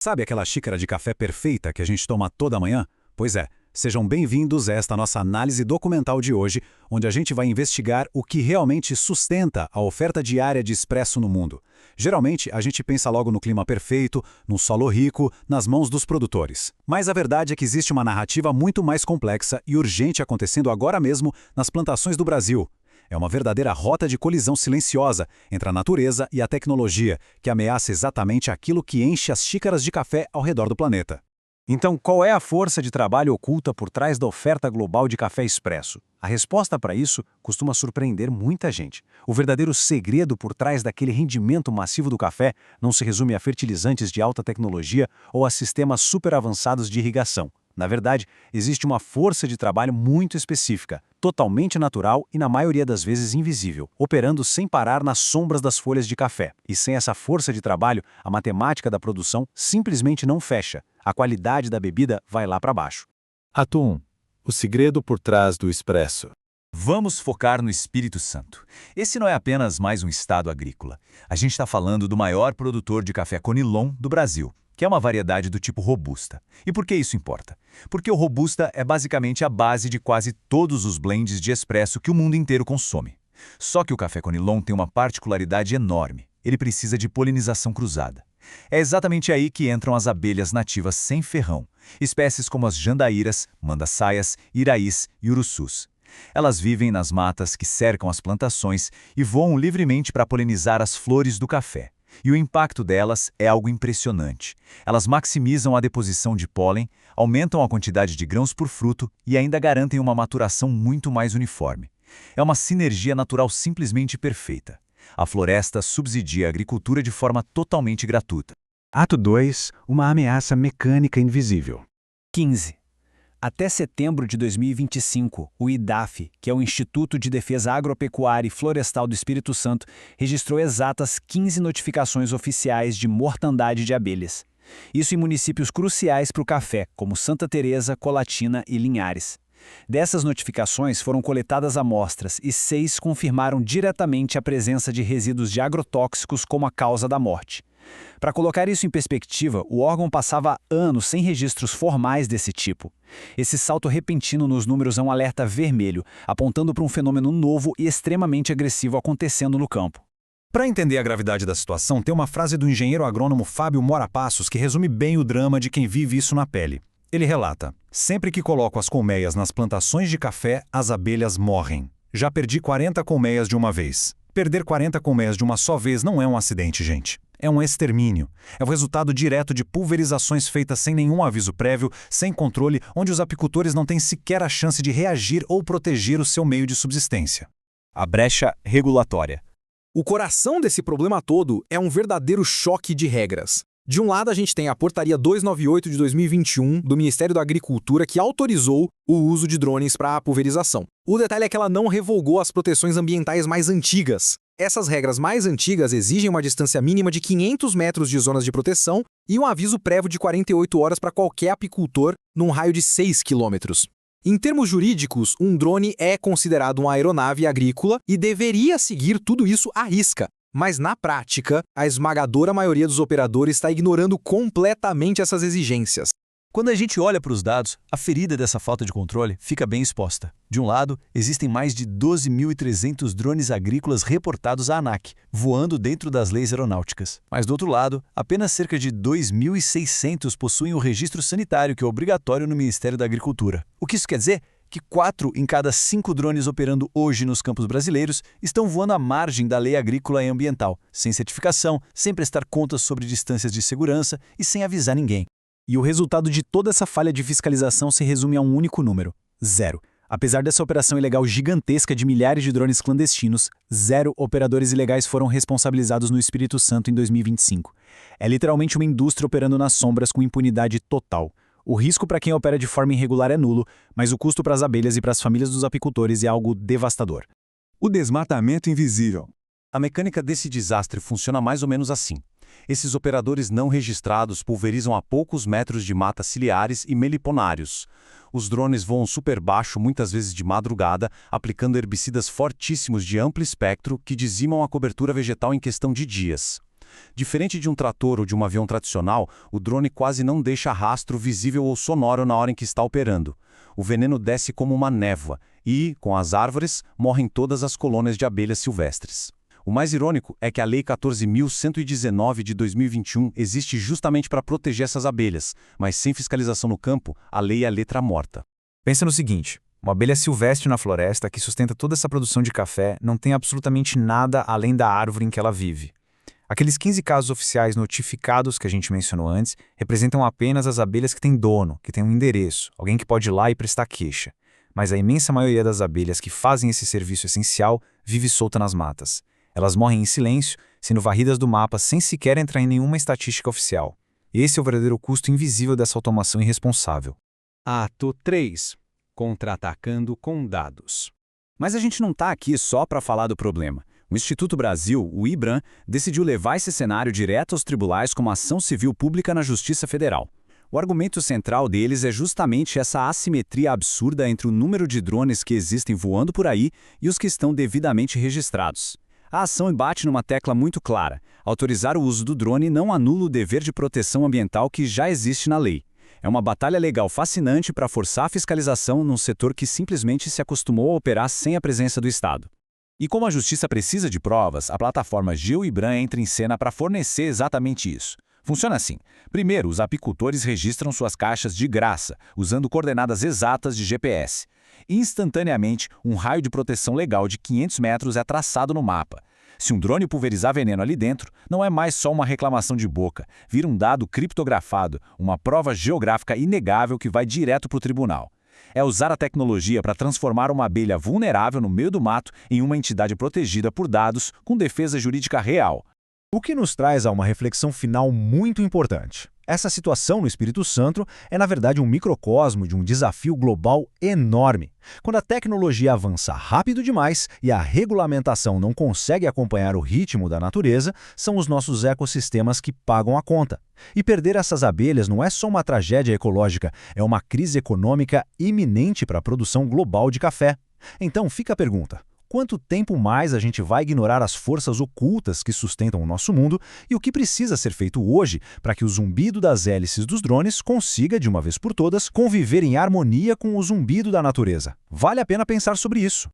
Sabe aquela xícara de café perfeita que a gente toma toda manhã? Pois é, sejam bem-vindos a esta nossa análise documental de hoje, onde a gente vai investigar o que realmente sustenta a oferta diária de expresso no mundo. Geralmente, a gente pensa logo no clima perfeito, no solo rico, nas mãos dos produtores. Mas a verdade é que existe uma narrativa muito mais complexa e urgente acontecendo agora mesmo nas plantações do Brasil. É uma verdadeira rota de colisão silenciosa entre a natureza e a tecnologia, que ameaça exatamente aquilo que enche as xícaras de café ao redor do planeta. Então, qual é a força de trabalho oculta por trás da oferta global de café expresso? A resposta para isso costuma surpreender muita gente. O verdadeiro segredo por trás daquele rendimento massivo do café não se resume a fertilizantes de alta tecnologia ou a sistemas super avançados de irrigação. Na verdade, existe uma força de trabalho muito específica, totalmente natural e na maioria das vezes invisível, operando sem parar nas sombras das folhas de café. E sem essa força de trabalho, a matemática da produção simplesmente não fecha. A qualidade da bebida vai lá para baixo. Ato 1. O segredo por trás do expresso. Vamos focar no Espírito Santo. Esse não é apenas mais um estado agrícola. A gente está falando do maior produtor de café Conilon do Brasil, que é uma variedade do tipo Robusta. E por que isso importa? Porque o Robusta é basicamente a base de quase todos os blends de expresso que o mundo inteiro consome. Só que o café Conilon tem uma particularidade enorme. Ele precisa de polinização cruzada. É exatamente aí que entram as abelhas nativas sem ferrão, espécies como as jandaíras, mandaçaias, iraís e urussus. Elas vivem nas matas que cercam as plantações e voam livremente para polinizar as flores do café. E o impacto delas é algo impressionante. Elas maximizam a deposição de pólen, aumentam a quantidade de grãos por fruto e ainda garantem uma maturação muito mais uniforme. É uma sinergia natural simplesmente perfeita. A floresta subsidia a agricultura de forma totalmente gratuita. Ato 2. Uma ameaça mecânica invisível. 15. Até setembro de 2025, o IDAF, que é o Instituto de Defesa Agropecuária e Florestal do Espírito Santo, registrou exatas 15 notificações oficiais de mortandade de abelhas. Isso em municípios cruciais para o café, como Santa Teresa, Colatina e Linhares. Dessas notificações foram coletadas amostras e 6 confirmaram diretamente a presença de resíduos de agrotóxicos como a causa da morte. Para colocar isso em perspectiva, o órgão passava anos sem registros formais desse tipo. Esse salto repentino nos números é um alerta vermelho, apontando para um fenômeno novo e extremamente agressivo acontecendo no campo. Para entender a gravidade da situação, tem uma frase do engenheiro agrônomo Fábio Mora Passos que resume bem o drama de quem vive isso na pele. Ele relata: sempre que coloco as colmeias nas plantações de café, as abelhas morrem. Já perdi 40 colmeias de uma vez. Perder 40 colmeias de uma só vez não é um acidente, gente. É um extermínio. É o resultado direto de pulverizações feitas sem nenhum aviso prévio, sem controle, onde os apicultores não têm sequer a chance de reagir ou proteger o seu meio de subsistência. A brecha regulatória. O coração desse problema todo é um verdadeiro choque de regras. De um lado, a gente tem a Portaria 298 de 2021 do Ministério da Agricultura, que autorizou o uso de drones para pulverização. O detalhe é que ela não revogou as proteções ambientais mais antigas. Essas regras mais antigas exigem uma distância mínima de 500 metros de zonas de proteção e um aviso prévio de 48 horas para qualquer apicultor num raio de 6 quilômetros. Em termos jurídicos, um drone é considerado uma aeronave agrícola e deveria seguir tudo isso à risca. Mas, na prática, a esmagadora maioria dos operadores está ignorando completamente essas exigências. Quando a gente olha para os dados, a ferida dessa falta de controle fica bem exposta. De um lado, existem mais de 12.300 drones agrícolas reportados à ANAC, voando dentro das leis aeronáuticas. Mas do outro lado, apenas cerca de 2.600 possuem o registro sanitário, que é obrigatório no Ministério da Agricultura. O que isso quer dizer? Que 4 em cada 5 drones operando hoje nos campos brasileiros estão voando à margem da lei agrícola e ambiental, sem certificação, sem prestar contas sobre distâncias de segurança e sem avisar ninguém. E o resultado de toda essa falha de fiscalização se resume a um único número: 0. Apesar dessa operação ilegal gigantesca de milhares de drones clandestinos, 0 operadores ilegais foram responsabilizados no Espírito Santo em 2025. É literalmente uma indústria operando nas sombras com impunidade total. O risco para quem opera de forma irregular é nulo, mas o custo para as abelhas e para as famílias dos apicultores é algo devastador. O desmatamento invisível. A mecânica desse desastre funciona mais ou menos assim. Esses operadores não registrados pulverizam a poucos metros de matas ciliares e meliponários. Os drones voam super baixo, muitas vezes de madrugada, aplicando herbicidas fortíssimos de amplo espectro que dizimam a cobertura vegetal em questão de dias. Diferente de um trator ou de um avião tradicional, o drone quase não deixa rastro visível ou sonoro na hora em que está operando. O veneno desce como uma névoa e, com as árvores, morrem todas as colônias de abelhas silvestres. O mais irônico é que a Lei 14.119 de 2021 existe justamente para proteger essas abelhas, mas sem fiscalização no campo, a lei é letra morta. Pensa no seguinte, uma abelha silvestre na floresta que sustenta toda essa produção de café não tem absolutamente nada além da árvore em que ela vive. Aqueles 15 casos oficiais notificados que a gente mencionou antes representam apenas as abelhas que têm dono, que têm um endereço, alguém que pode ir lá e prestar queixa. Mas a imensa maioria das abelhas que fazem esse serviço essencial vive solta nas matas. Elas morrem em silêncio, sendo varridas do mapa sem sequer entrar em nenhuma estatística oficial. Esse é o verdadeiro custo invisível dessa automação irresponsável. Ato 3. Contra-atacando com dados. Mas a gente não está aqui só para falar do problema. O Instituto Brasil, o IBRAM, decidiu levar esse cenário direto aos tribunais como ação civil pública na Justiça Federal. O argumento central deles é justamente essa assimetria absurda entre o número de drones que existem voando por aí e os que estão devidamente registrados. A ação bate numa tecla muito clara: autorizar o uso do drone não anula o dever de proteção ambiental que já existe na lei. É uma batalha legal fascinante para forçar a fiscalização num setor que simplesmente se acostumou a operar sem a presença do Estado. E como a justiça precisa de provas, a plataforma GeoIBRAM entra em cena para fornecer exatamente isso. Funciona assim. Primeiro, os apicultores registram suas caixas de graça, usando coordenadas exatas de GPS. Instantaneamente, um raio de proteção legal de 500 metros é traçado no mapa. Se um drone pulverizar veneno ali dentro, não é mais só uma reclamação de boca, vira um dado criptografado, uma prova geográfica inegável que vai direto para o tribunal. É usar a tecnologia para transformar uma abelha vulnerável no meio do mato em uma entidade protegida por dados com defesa jurídica real. O que nos traz a uma reflexão final muito importante. Essa situação no Espírito Santo é, na verdade, um microcosmo de um desafio global enorme. Quando a tecnologia avança rápido demais e a regulamentação não consegue acompanhar o ritmo da natureza, são os nossos ecossistemas que pagam a conta. E perder essas abelhas não é só uma tragédia ecológica, é uma crise econômica iminente para a produção global de café. Então fica a pergunta: quanto tempo mais a gente vai ignorar as forças ocultas que sustentam o nosso mundo e o que precisa ser feito hoje para que o zumbido das hélices dos drones consiga, de uma vez por todas, conviver em harmonia com o zumbido da natureza? Vale a pena pensar sobre isso.